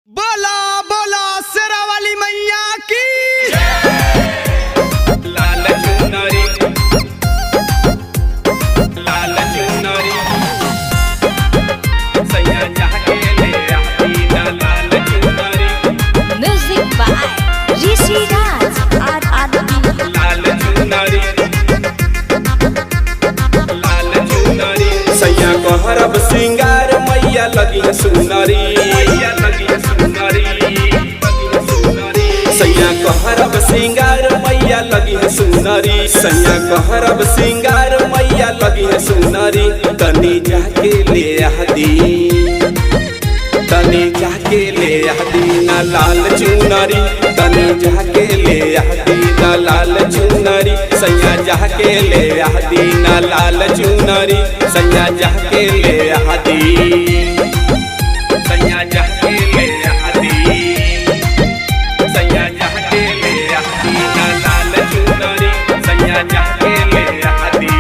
बोला बोला शेरा वाली मैया की लाल चुनरी सैया जाके ले आती ना लाल चुनरी। Music by Rishi Raj RRB लाल चुनरी सैया को हरब सिंगार मैया लगी है सुनरी। सैया को हरब सिंगार मैया लगी है सुनरी। सैया को हरब सिंगार मैया लगी है सुनरी। तनी जाके ले आदी, तनी जाके ले आदी ना लाल चुनरी। तनी जाके ले आदी ना लाल चुनरी। सैया जाके ले आदी ना लाल चुनरी। सैया जाके ले आदी, सैया जाके ले आदी, सैया जाके ले आदी ना लाल चुनरी। सैया जाके ले आदी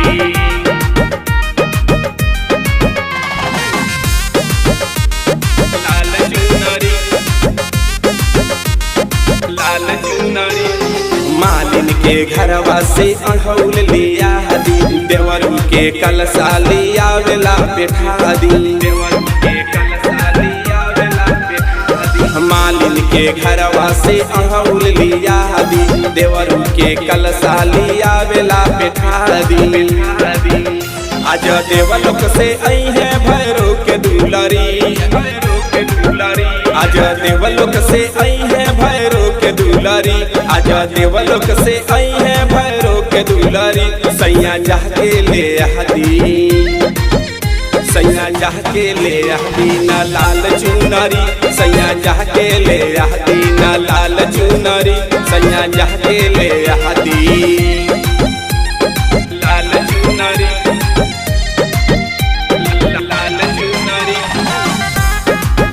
लाल चुनरी। मालिन के घरवा से अढ़ौल लिया दी। देवरू के कलसा लिया वेला बैठा दी। देवरू के कलसा लिया वेला बैठा दी। मालिन के घरवा से अढ़ौल लिया दी। देवरू के कलसा लिया वेला बैठा दी। आज देवलोक से आई है भैरो के दुलारी। आज देवलोक से आई है भैरो के दुलारी। आज देवलोक से आई है भैरो के दुलारी। सैया जाके ले आदी, सैया जाके ले आदी ना लाल चुनरी। सैया जाके ले आदी ना लाल चुनरी। सैया जाके ले आदी लाल चुनरी।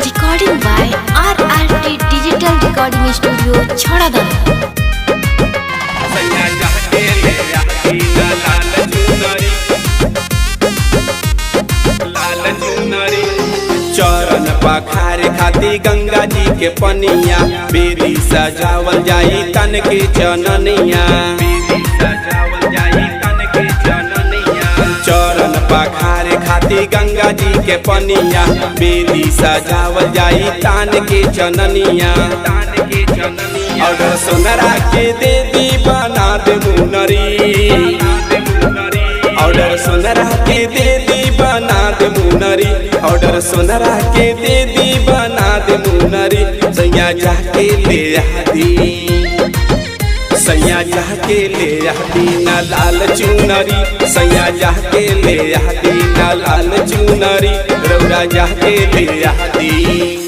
Recording by RRT Digital Recording Studio Chhadadam सैया जाके ले आती ना लाल चुनरी। लाल चुनरी चरण पखारे खाती गंगा जी के पनिया। बेदी सजावल जाई तन के चननिया। बेदी सजावल जाई तन के चननिया। चरण पखारे खाती गंगा जी के पनिया। बेदी सजावल जाई तान के चननिया। तान के चननिया और सोनरा के दे दी बना दे मुनरी। ऑर्डर सोनरा के दे दी बना दे मुनरी। ऑर्डर सोनरा के दे दी बना दे मुनरी। सैया जाके ले आदी, सैया जाके ले आदी ना लाल चुनरी। सैया जाके ले आदी ना लाल चुनरी। रौरा जाके ले आदी।